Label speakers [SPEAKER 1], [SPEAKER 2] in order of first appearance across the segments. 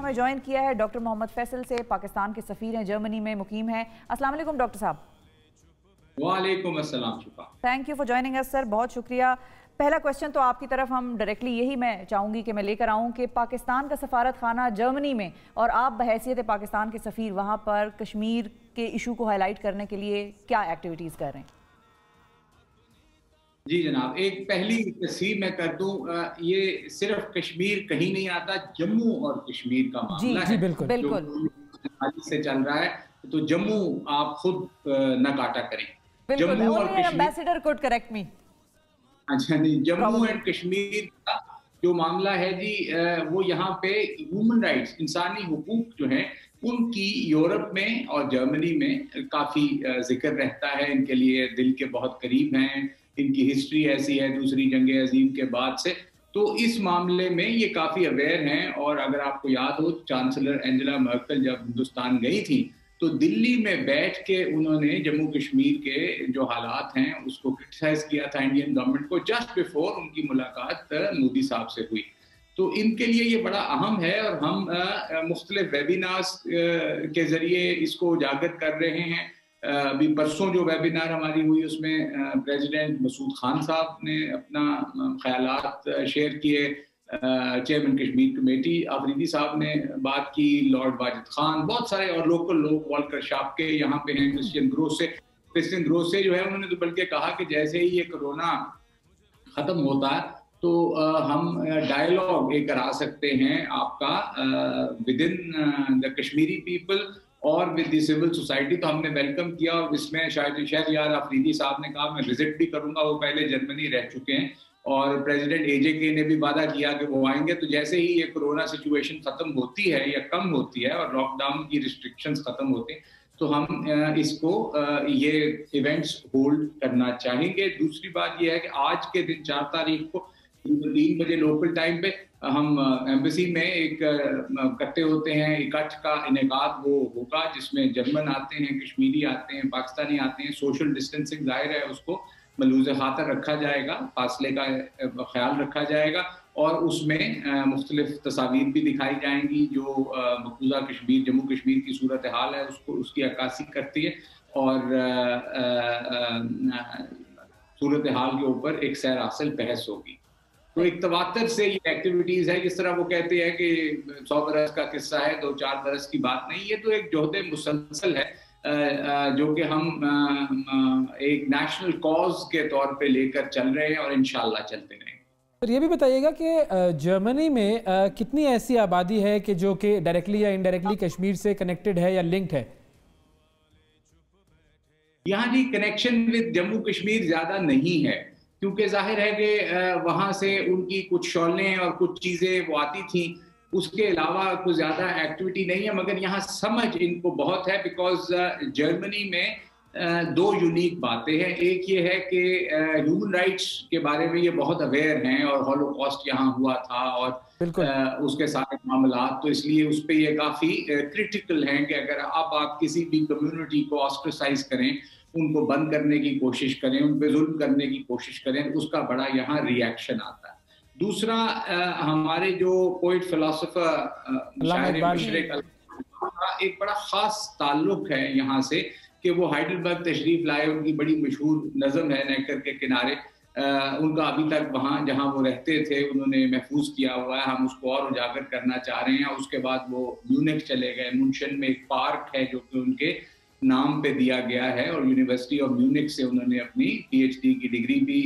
[SPEAKER 1] हमें ज्वाइन किया है डॉक्टर मोहम्मद फैसल से, पाकिस्तान के सफ़ीर हैं, जर्मनी में मुकीम हैं। अस्सलाम वालेकुम डॉक्टर साहब।
[SPEAKER 2] वालेकुम अस्सलाम।
[SPEAKER 1] Thank you for joining us sir, बहुत शुक्रिया। पहला क्वेश्चन तो आपकी तरफ हम डायरेक्टली यही मैं चाहूँगी कि मैं लेकर आऊँ कि पाकिस्तान का सफारत खाना जर्मनी में और आप बहैसियत पाकिस्तान के सफ़ीर वहाँ पर कश्मीर के इशू को हाईलाइट करने के लिए क्या एक्टिविटीज़ कर रहे हैं?
[SPEAKER 2] जी जनाब, एक पहली तस्वीर मैं कर दूं, ये सिर्फ कश्मीर कहीं नहीं आता, जम्मू और कश्मीर का मामला है।
[SPEAKER 1] बिल्कुल बिल्कुल
[SPEAKER 2] से चल रहा है, तो जम्मू आप खुद न काटा करें।
[SPEAKER 1] बिल्कुल, only an ambassador could correct me।
[SPEAKER 2] अच्छा नहीं, जम्मू एंड कश्मीर का जो मामला है जी, वो यहाँ पे ह्यूमन राइट्स, इंसानी हुकूक जो हैं उनकी यूरोप में और जर्मनी में काफ़ी जिक्र रहता है। इनके लिए दिल के बहुत करीब हैं, इनकी हिस्ट्री ऐसी है दूसरी जंग अजीम के बाद से, तो इस मामले में ये काफ़ी अवेयर हैं। और अगर आपको याद हो, चांसलर एंजेला मर्केल जब हिंदुस्तान गई थी तो दिल्ली में बैठ के उन्होंने जम्मू कश्मीर के जो हालात हैं उसको क्रिटिसाइज किया था इंडियन गवर्नमेंट को, जस्ट बिफोर उनकी मुलाकात मोदी साहब से हुई। तो इनके लिए ये बड़ा अहम है और हम मुख्तलिफ वेबिनार्स के ज़रिए इसको उजागर कर रहे हैं। अभी परसों जो वेबिनार हमारी हुई उसमें प्रेसिडेंट मसूद खान साहब ने अपना ख्यालात शेयर किए, चेयरमैन कश्मीर कमेटी आफरीदी साहब ने बात की, लॉर्ड वाजिद खान, बहुत सारे और लोकल लोग, वॉल्कर शाप के यहाँ पे हैं, क्रिश्चियन ग्रोसे जो है उन्होंने तो बल्कि कहा कि जैसे ही ये कोरोना ख़त्म होता है तो हम डायलॉग एक करा सकते हैं आपका with in the Kashmiri people और विद द सिविल सोसाइटी। तो हमने वेलकम किया और इसमें शायद यार आफरीदी साहब ने कहा मैं विजिट भी करूंगा, वो पहले जर्मनी रह चुके हैं, और प्रेसिडेंट एजेके ने भी वादा किया कि वो आएंगे। तो जैसे ही ये कोरोना सिचुएशन खत्म होती है या कम होती है और लॉकडाउन की रिस्ट्रिक्शंस खत्म होती हैं तो हम इसको ये इवेंट्स होल्ड करना चाहेंगे। दूसरी बात ये है कि आज के दिन 4 तारीख को 3 बजे लोकल टाइम पे हम एम्बेसी में एक इकट्ठे होते हैं, इकट्ठ का इनेकाद वो होगा जिसमें जर्मन आते हैं, कश्मीरी आते हैं, पाकिस्तानी आते हैं। सोशल डिस्टेंसिंग जाहिर है उसको मलूज़ खातर रखा जाएगा, फासले का ख्याल रखा जाएगा और उसमें मुख्तलिफ तस्वीर भी दिखाई जाएंगी जो मकबूजा कश्मीर, जम्मू कश्मीर की सूरत हाल है उसको उसकी अक्कासी करती है और सूरत हाल के ऊपर एक सैर हासिल बहस होगी। तो एक तवातर से ये एक्टिविटीज है, जिस तरह वो कहते हैं कि 100 बरस का किस्सा है, 2-4 बरस की बात नहीं, ये तो एक जोहदे मुसलसल है जो कि हम एक नेशनल कॉज के तौर पे लेकर चल रहे हैं और इंशाल्लाह चलते रहेंगे।
[SPEAKER 3] सर ये भी बताइएगा कि जर्मनी में कितनी ऐसी आबादी है कि जो कि डायरेक्टली या इनडायरेक्टली कश्मीर से कनेक्टेड है या लिंक्ड है?
[SPEAKER 2] यहाँ G connection with Jammu Kashmir ज्यादा नहीं है, क्योंकि जाहिर है कि वहाँ से उनकी कुछ शौलें और कुछ चीज़ें वो आती थी, उसके अलावा कुछ ज़्यादा एक्टिविटी नहीं है। मगर यहाँ समझ इनको बहुत है, बिकॉज जर्मनी में 2 यूनिक बातें हैं। एक ये है कि ह्यूमन राइट्स के बारे में ये बहुत अवेयर हैं और हॉलोकॉस्ट यहाँ हुआ था और उसके सारे मामला, तो इसलिए उस पर ये काफ़ी क्रिटिकल हैं कि अगर आप किसी भी कम्युनिटी को ऑस्ट्रेसाइज करें, उनको बंद करने की कोशिश करें, उन पे जुल्म करने की कोशिश करें, उसका बड़ा यहाँ रिएक्शन आता है। दूसरा, हमारे जो पोइट फिलोसोफर शायर मुशर्रक का एक बड़ा खास ताल्लुक है यहाँ से कि वो हाइडेलबर्ग तशरीफ लाए, उनकी बड़ी मशहूर नज़म है नेकर के किनारे, उनका अभी तक वहाँ जहाँ वो रहते थे उन्होंने महफूज किया हुआ है, हम उसको और उजागर करना चाह रहे हैं। उसके बाद वो म्यूनिख चले गए, मुनशन में एक पार्क है जो कि उनके नाम पे दिया गया है और यूनिवर्सिटी ऑफ म्यूनिख से उन्होंने अपनी PhD की डिग्री भी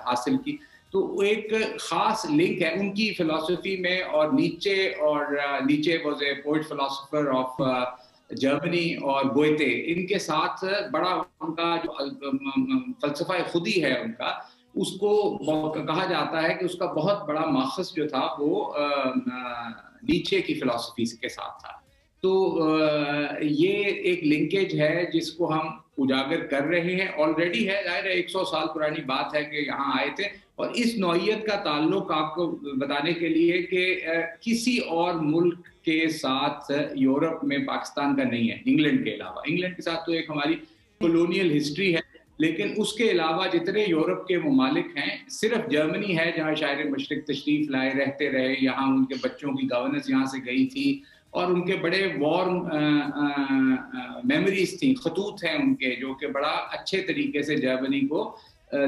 [SPEAKER 2] हासिल की। तो एक खास लिंक है उनकी फिलॉसफी में। और नीचे was a poet philosopher of Germany और गोएते, इनके साथ बड़ा उनका जो फलसफा खुदी है उनका, उसको कहा जाता है कि उसका बहुत बड़ा माखज़ जो था वो नीचे की फिलॉसफी के साथ था। तो ये एक लिंकेज है जिसको हम उजागर कर रहे हैं, ऑलरेडी है, जाहिर है 100 साल पुरानी बात है कि यहाँ आए थे। और इस नौइयत का ताल्लुक आपको बताने के लिए कि किसी और मुल्क के साथ यूरोप में पाकिस्तान का नहीं है, इंग्लैंड के अलावा। इंग्लैंड के साथ तो एक हमारी कॉलोनियल हिस्ट्री है, लेकिन उसके अलावा जितने यूरोप के ममालिक हैं, सिर्फ जर्मनी है जहाँ शायर मशरिक तशरीफ लाए, रहते रहे, यहाँ उनके बच्चों की गवर्नेंस यहाँ से गई थी اور ان کے بڑے وارم میموریز تھیں، خطوط ہیں ان کے، جو کہ بڑا اچھے طریقے سے جرمنی کو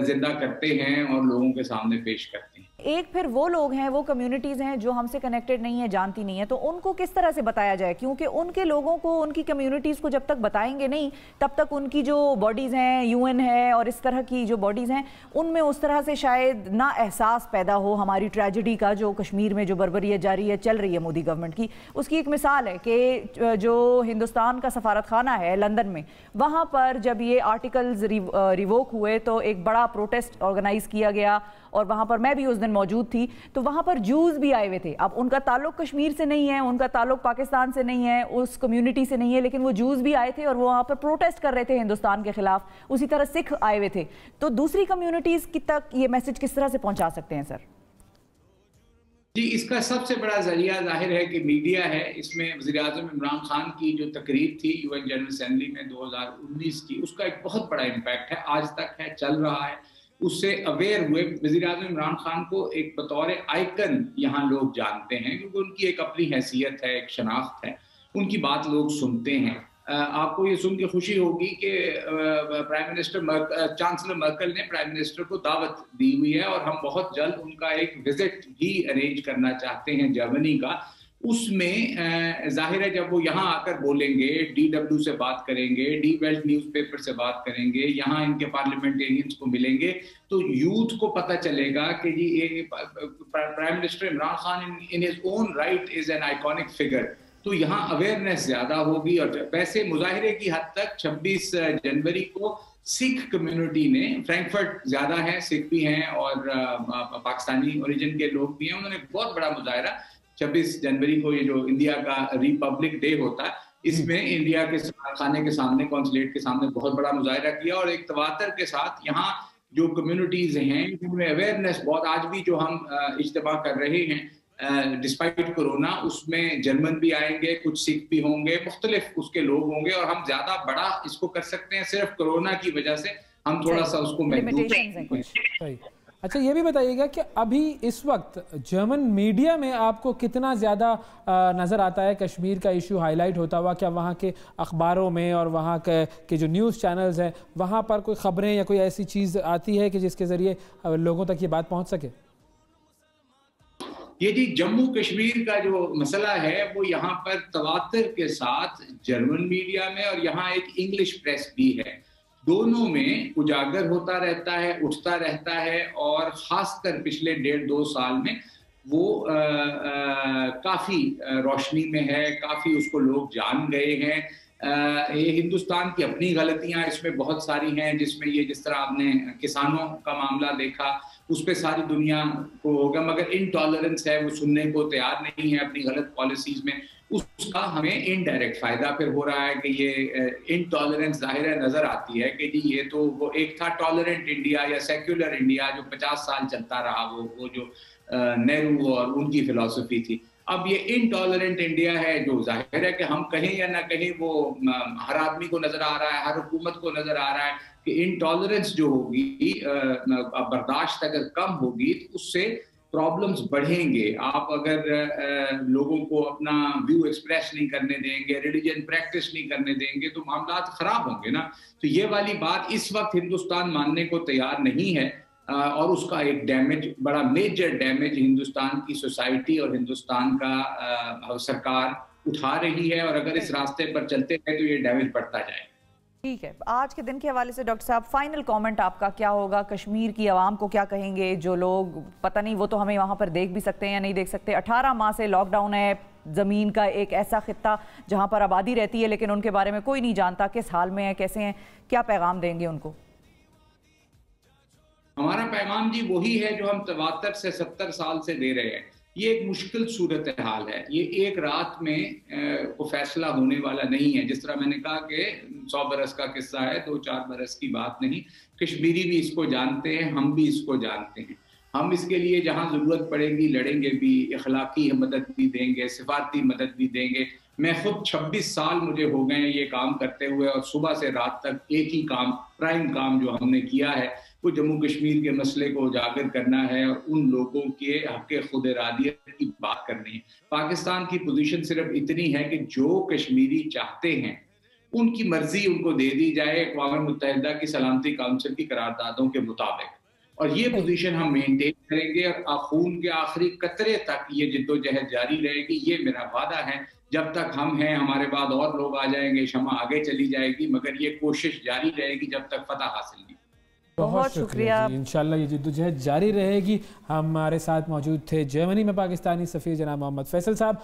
[SPEAKER 2] زندہ کرتے ہیں اور لوگوں کے سامنے پیش کرتے ہیں۔
[SPEAKER 1] ایک پھر وہ لوگ ہیں، وہ کمیونٹیز ہیں جو ہم سے کنیکٹڈ نہیں ہیں، جانتی نہیں ہیں، تو ان کو کس طرح سے بتایا جائے؟ کیونکہ ان کے لوگوں کو، ان کی کمیونٹیز کو جب تک بتائیں گے نہیں، تب تک ان کی جو باڈیز ہیں، UN ہے اور اس طرح کی جو باڈیز ہیں، ان میں اس طرح سے شاید نہ احساس پیدا ہو ہماری ٹریجڈی کا، جو کشمیر میں جو بربریت جاری ہے، چل رہی ہے مودی گورنمنٹ کی۔ اس کی ایک مثال ہے کہ جو ہندوستان کا سفارت خانہ ہے لندن میں، وہاں پر جب یہ آرٹیکلز ریووک ہوئے تو ایک بڑا پروٹیسٹ آرگنائز کیا گیا، اور وہاں پر میں بھی اس دن موجود تھی، تو وہاں پر جوز بھی آئے ہوئے تھے۔ اب ان کا تعلق کشمیر سے نہیں ہے، ان کا تعلق پاکستان سے نہیں ہے، اس کمیونٹی سے نہیں ہے، لیکن وہ جوز بھی آئے تھے اور وہ وہاں پر پروٹیسٹ کر رہے تھے ہندوستان کے خلاف۔ اسی طرح سکھ آئے ہوئے تھے۔ تو دوسری کمیونٹیز کی تک یہ میسج کس طرح سے پہنچا سکتے ہیں سر؟
[SPEAKER 2] جی، اس کا سب سے بڑا ذریعہ ظاہر ہے کہ میڈیا ہے۔ اس میں وزیراعظم عمران خان کی جو تقریر تھی UN جنرل اسمبلی میں 2019 کی، اس کا ایک بہت بڑا امپیکٹ ہے، آج تک ہے، چل رہا ہے۔ اس سے اویئر ہوئے، وزیراعظم عمران خان کو ایک بطور آئیکن یہاں لوگ جانتے ہیں، کیونکہ ان کی ایک اپنی حیثیت ہے، ایک شناخت ہے، ان کی بات لوگ سنتے ہیں۔ آپ کو یہ سن کے خوشی ہوگی کہ چانسلر مرکل نے پرائم منسٹر کو دعوت دی ہوئی ہے، اور ہم بہت جلد ان کا ایک وزٹ بھی ارینج کرنا چاہتے ہیں جرمنی کا۔ اس میں ظاہر ہے جب وہ یہاں آ کر بولیں گے، DW سے بات کریں گے، ڈی ویلٹ نیوز پیپر سے بات کریں گے، یہاں ان کے پارلیمنٹیرینز کو ملیں گے، تو یوتھ کو پتہ چلے گا کہ جی یہ prime minister Imran Khan in his own right is an iconic figure. تو یہاں اویئرنیس زیادہ ہوگی۔ اور ویسے مظاہرے کی حد تک 26 جنوری کو سکھ کمیونٹی نے، فرینکفرٹ زیادہ ہیں، سکھ بھی ہیں اور پاکستانی اوریجن کے لوگ بھی ہیں، انہوں نے بہت بڑا مظاہرہ 26 جنوری کو، یہ جو انڈیا کا ریپبلک ڈے ہوتا ہے، اس میں انڈیا کے خانے کے سامنے، کونسلیٹ کے سامنے بہت بڑا مظاہرہ کیا، اور ایک تواتر کے ساتھ یہاں جو کمیونٹیز ہیں ان میں اویئرنیس بہت، آج بھی جو ہم اجتماع کر رہے ہیں ڈسپائٹ کرونا، اس میں جرمن بھی آئیں گے، کچھ سکھ بھی ہوں گے، مختلف اس کے لوگ ہوں گے، اور ہم زیادہ بڑا اس کو کر سکتے ہیں، صرف کرونا کی وجہ سے ہم تھوڑا سا اس کو محدود ہیں۔
[SPEAKER 3] اچھا، یہ بھی بتائیے گا کہ ابھی اس وقت جرمن میڈیا میں آپ کو کتنا زیادہ نظر آتا ہے کشمیر کا ایشو ہائی لائٹ ہوتا ہوا؟ کیا وہاں کے اخباروں میں اور وہاں کے جو نیوز چینلز ہیں وہاں پر کوئی خبریں یا کوئی ایسی چیز آتی ہے کہ جس کے ذریعے لوگوں تک یہ بات پہنچ سکے؟
[SPEAKER 2] یہ جی جموں کشمیر کا جو مسئلہ ہے وہ یہاں پر تواتر کے ساتھ جرمن میڈیا میں اور یہاں ایک انگلش پریس بھی ہے، دونوں میں اجاگر ہوتا رہتا ہے، اٹھتا رہتا ہے، اور خاص کر پچھلے 1.5-2 سال میں وہ کافی روشنی میں ہے، کافی اس کو لوگ جان گئے ہیں۔ یہ ہندوستان کی اپنی غلطیاں اس میں بہت ساری ہیں، جس میں یہ جس طرح آپ نے کسانوں کا معاملہ دیکھا، اس پہ ساری دنیا کو ہوگا، مگر انٹالرنس ہے، وہ سننے کو تیار نہیں ہے اپنی غلط پالیسیز میں، اس کا ہمیں انڈائریکٹ فائدہ پھر ہو رہا ہے کہ یہ انٹالرنس ظاہر نظر آتی ہے کہ جی یہ تو وہ ایک تھا ٹالرنٹ انڈیا یا سیکولر انڈیا جو 50 سال چلتا رہا، وہ جو نہرو اور ان کی فلسفی تھی۔ اب یہ انٹالرنٹ انڈیا ہے جو ظاہر ہے کہ ہم کہیں یا نہ کہیں وہ ہر آدمی کو نظر آ رہا ہے، ہر حکومت کو نظر آ رہا ہے کہ انٹالرنس جو ہوگی، برداشت اگر کم ہوگی تو اس سے پرابلمز بڑھیں گے۔ آپ اگر لوگوں کو اپنا ویو ایکسپریس نہیں کرنے دیں گے، ریلیجن پریکٹس نہیں کرنے دیں گے، تو معاملات خراب ہوں گے نا۔ تو یہ والی بات اس وقت ہندوستان ماننے کو تیار نہیں ہے، اور اس کا ایک ڈیمیج، بڑا میجر ڈیمیج ہندوستان کی سوسائٹی اور ہندوستان کا سرکار اٹھا رہی ہے، اور اگر اس راستے پر چلتے ہیں تو یہ ڈیمیج بڑھتا جائے۔
[SPEAKER 1] ٹھیک ہے، آج کے دن کے حوالے سے ڈاکٹر صاحب فائنل کامنٹ آپ کا کیا ہوگا؟ کشمیر کی عوام کو کیا کہیں گے؟ جو لوگ پتہ نہیں، وہ تو ہمیں وہاں پر دیکھ بھی سکتے ہیں یا نہیں دیکھ سکتے، 18 ماہ سے لاک ڈاؤن ہے، زمین کا ایک ایسا خطہ جہاں پر آبادی رہتی ہے لیکن ان کے بارے میں کوئی نہیں جانتا کس حال میں ہیں، کیسے ہیں، کیا پیغام دیں گے ان کو؟
[SPEAKER 2] ہمارا پیغام جی وہی ہے جو ہم تواتر سے 70 سال سے دے رہے ہیں۔ یہ ایک مشکل صورتحال ہے، یہ ایک رات میں فیصلہ ہونے والا نہیں ہے۔ جس طرح میں نے کہا کہ 100 برس کا قصہ ہے، 2-4 برس کی بات نہیں۔ کشمیری بھی اس کو جانتے ہیں، ہم بھی اس کو جانتے ہیں۔ ہم اس کے لیے جہاں ضرورت پڑے گی لڑیں گے بھی، اخلاقی مدد بھی دیں گے، سفارتی مدد بھی دیں گے۔ میں خود 26 سال مجھے ہو گئے ہیں یہ کام کرتے ہوئے، اور صبح سے رات تک ایک ہی کام، پرائم کام جو ہم نے کیا ہے वो जम्मू कश्मीर के मसले को उजागर करना है और उन लोगों के हक़ खुद इरादियत की बात करनी है। पाकिस्तान की पोजीशन सिर्फ इतनी है कि जो कश्मीरी चाहते हैं उनकी मर्जी उनको दे दी जाए अक़वाम मुत्तहिदा की सलामती काउंसिल की करारदादों के मुताबिक, और ये पोजीशन हम मेंटेन करेंगे और खून के आखिरी कतरे तक ये जिद्दोजहद जारी रहेगी। ये मेरा वादा है। जब तक हम हैं, हमारे बाद और लोग आ जाएंगे, शमा आगे चली जाएगी, मगर ये कोशिश जारी रहेगी जब तक फतह हासिल नहीं।
[SPEAKER 3] बहुत शुक्रिया। इंशाल्लाह ये जिद्दोजहद जारी रहेगी। हमारे साथ मौजूद थे जर्मनी में पाकिस्तानी सफ़ीर जनाब मोहम्मद फैसल साहब।